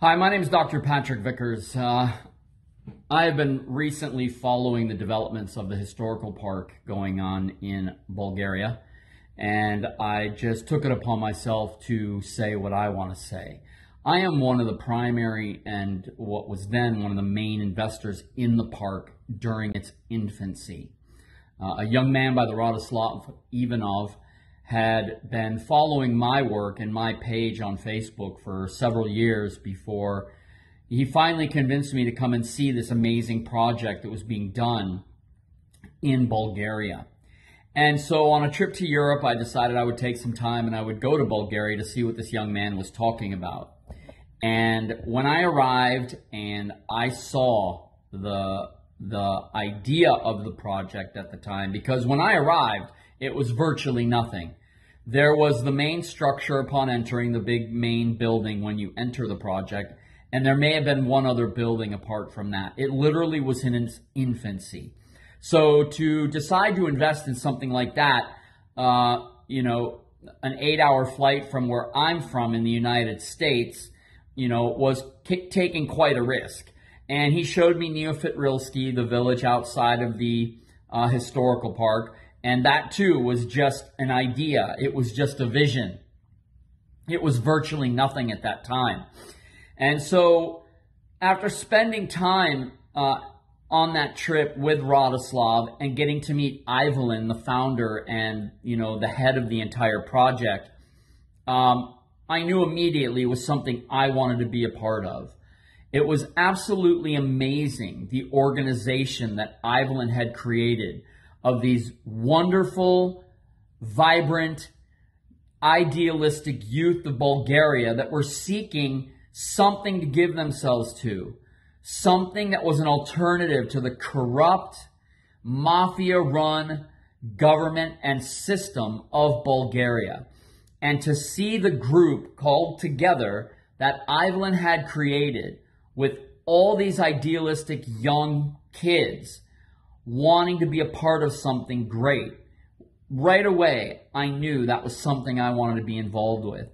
Hi, my name is Dr. Patrick Vikers. I have been recently following the developments of the historical park going on in Bulgaria, and I just took it upon myself to say what I want to say. I am one of the primary and what was then one of the main investors in the park during its infancy. A young man by the Radoslav Ivanov had been following my work and my page on Facebook for several years before he finally convinced me to come and see this amazing project that was being done in Bulgaria. And so on a trip to Europe, I decided I would take some time and I would go to Bulgaria to see what this young man was talking about. And when I arrived and I saw the idea of the project at the time, because when I arrived, it was virtually nothing. There was the main structure upon entering, the big main building when you enter the project, and there may have been one other building apart from that. It literally was in its infancy. So to decide to invest in something like that, an 8-hour flight from where I'm from in the United States, was taking quite a risk. And he showed me Neofit-Rilski, the village outside of the historical park. And that too was just an idea. It was just a vision. It was virtually nothing at that time. And so after spending time on that trip with Radoslav and getting to meet Ivan, the founder and, the head of the entire project, I knew immediately it was something I wanted to be a part of. It was absolutely amazing, the organization that Ivan had created of these wonderful, vibrant, idealistic youth of Bulgaria that were seeking something to give themselves to, something that was an alternative to the corrupt, mafia-run government and system of Bulgaria. And to see the group called together that Ivan had created with all these idealistic young kids wanting to be a part of something great. Right away, I knew that was something I wanted to be involved with.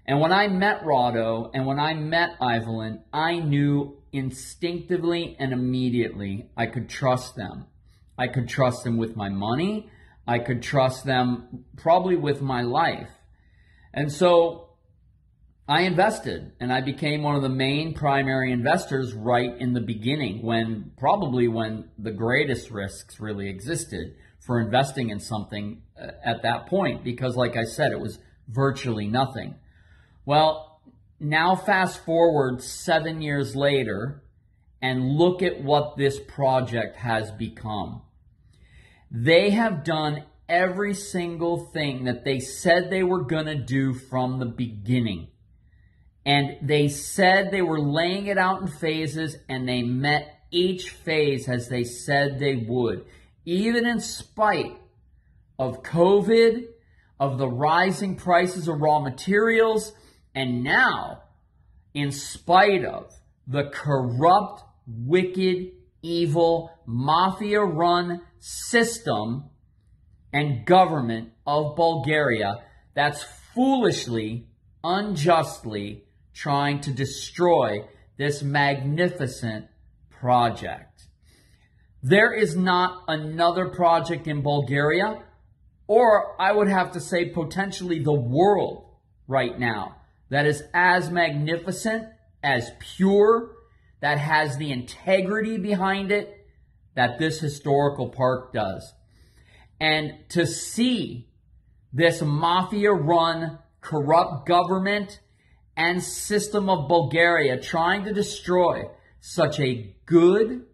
And when I met Rado and when I met Ivan, I knew instinctively and immediately I could trust them. I could trust them with my money. I could trust them probably with my life. And so I invested, and I became one of the main primary investors right in the beginning, when the greatest risks really existed for investing in something at that point, because like I said, it was virtually nothing. Well, now fast forward 7 years later, and look at what this project has become. They have done every single thing that they said they were going to do from the beginning. And they said they were laying it out in phases, and they met each phase as they said they would. Even in spite of COVID, of the rising prices of raw materials, and now in spite of the corrupt, wicked, evil, mafia-run system and government of Bulgaria that's foolishly, unjustly trying to destroy this magnificent project. There is not another project in Bulgaria, or I would have to say potentially the world right now, that is as magnificent, as pure, that has the integrity behind it that this historical park does. And to see this mafia-run, corrupt government and system of Bulgaria trying to destroy such a good,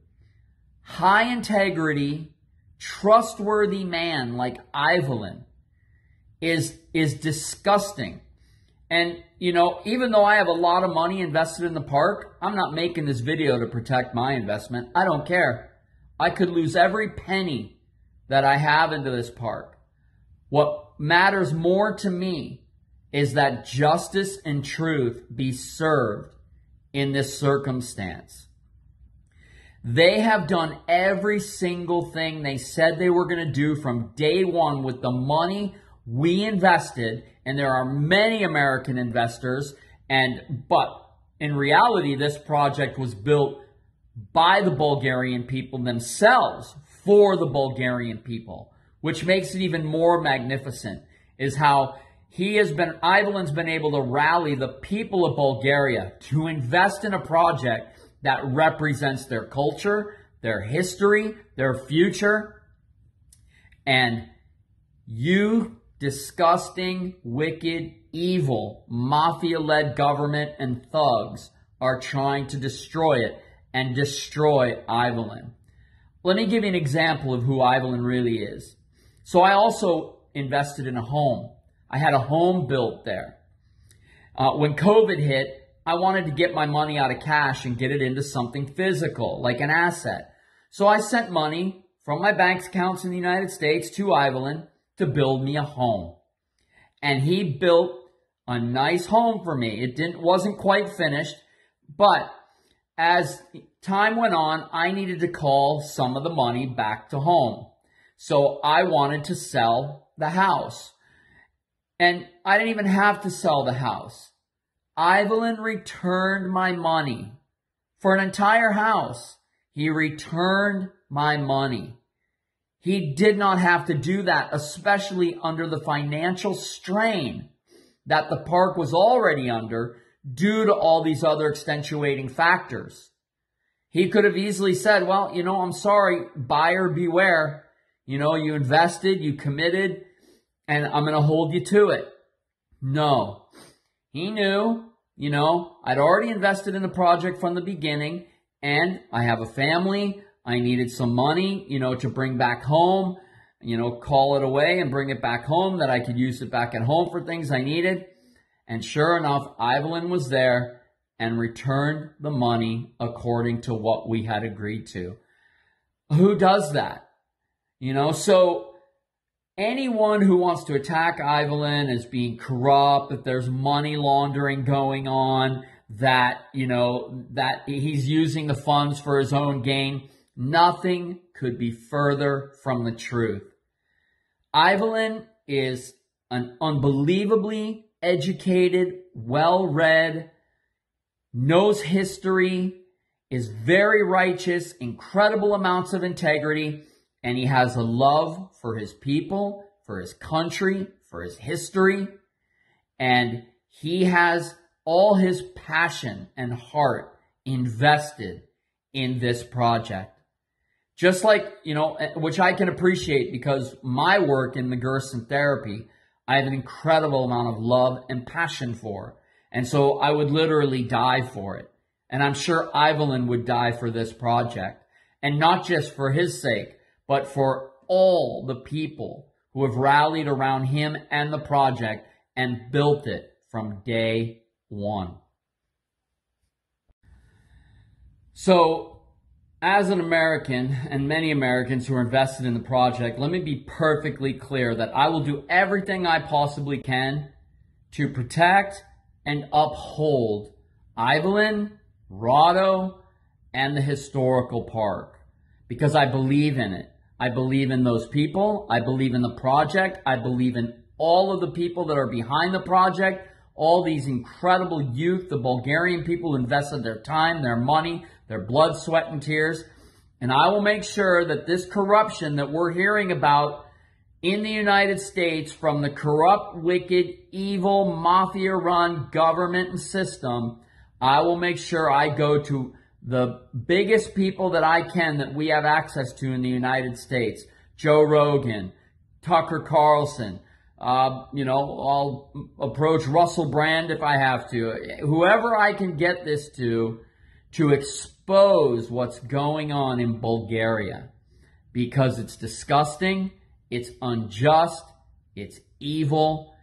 high integrity, trustworthy man like Ivan is disgusting. And, even though I have a lot of money invested in the park, I'm not making this video to protect my investment. I don't care. I could lose every penny that I have into this park. What matters more to me is that justice and truth be served in this circumstance. They have done every single thing they said they were going to do from day one with the money we invested, and there are many American investors, but In reality, this project was built by the Bulgarian people themselves for the Bulgarian people, which makes it even more magnificent, is how Ivolin's been able to rally the people of Bulgaria to invest in a project that represents their culture, their history, their future. And you disgusting, wicked, evil, mafia-led government and thugs are trying to destroy it and destroy Ivolin. Let me give you an example of who Ivolin really is. So I also invested in a home. I had a home built there. When COVID hit, I wanted to get my money out of cash and get it into something physical, like an asset. So I sent money from my bank accounts in the United States to Ivolin to build me a home. And he built a nice home for me. It wasn't quite finished, but as time went on, I needed to call some of the money back to home. So I wanted to sell the house. And I didn't even have to sell the house. Ivolin returned my money for an entire house. He returned my money. He did not have to do that, especially under the financial strain that the park was already under due to all these other extenuating factors. He could have easily said, well, I'm sorry, buyer beware. You invested, you committed, and I'm going to hold you to it. No. He knew, I'd already invested in the project from the beginning, and I have a family. I needed some money, to bring back home, call it away and bring it back home, that I could use it back at home for things I needed. And sure enough, Ivolin was there and returned the money according to what we had agreed to. Who does that? So anyone who wants to attack Ivolin as being corrupt, that there's money laundering going on, that he's using the funds for his own gain, nothing could be further from the truth. Ivolin is an unbelievably educated, well-read, knows history, is very righteous, incredible amounts of integrity, and he has a love for his people, for his country, for his history, and he has all his passion and heart invested in this project. Just like, which I can appreciate because my work in the Gerson therapy, I have an incredible amount of love and passion for. And so I would literally die for it. And I'm sure Ivolin would die for this project. And not just for his sake, but for all the people who have rallied around him and the project and built it from day one. So, as an American, and many Americans who are invested in the project, let me be perfectly clear that I will do everything I possibly can to protect and uphold Ivolin, Rado, and the historical park, because I believe in it. I believe in those people. I believe in the project. I believe in all of the people that are behind the project, all these incredible youth, the Bulgarian people who invested their time, their money, their blood, sweat, and tears. And I will make sure that this corruption that we're hearing about in the United States from the corrupt, wicked, evil, mafia-run government and system, I will make sure I go to the biggest people that I can that we have access to in the United States. Joe Rogan, Tucker Carlson, I'll approach Russell Brand if I have to. Whoever I can get this to expose what's going on in Bulgaria, because it's disgusting, it's unjust, it's evil,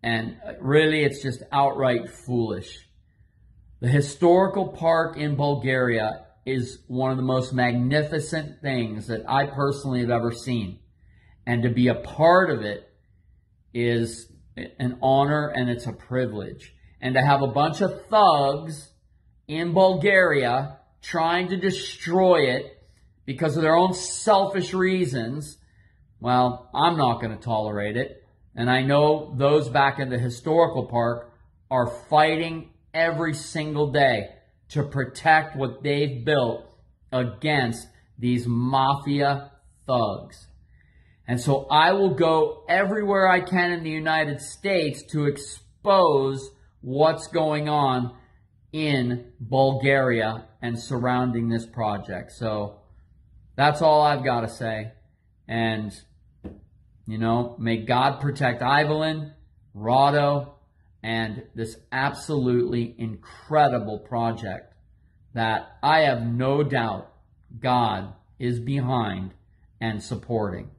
and really it's just outright foolish. The historical park in Bulgaria is one of the most magnificent things that I personally have ever seen. And to be a part of it is an honor and it's a privilege. And to have a bunch of thugs in Bulgaria trying to destroy it because of their own selfish reasons, well, I'm not going to tolerate it. And I know those back in the historical park are fighting every single day to protect what they've built against these mafia thugs. And so I will go everywhere I can in the United States to expose what's going on in Bulgaria and surrounding this project. So that's all I've got to say. And, may God protect Ivelin, Rado, and this absolutely incredible project that I have no doubt God is behind and supporting.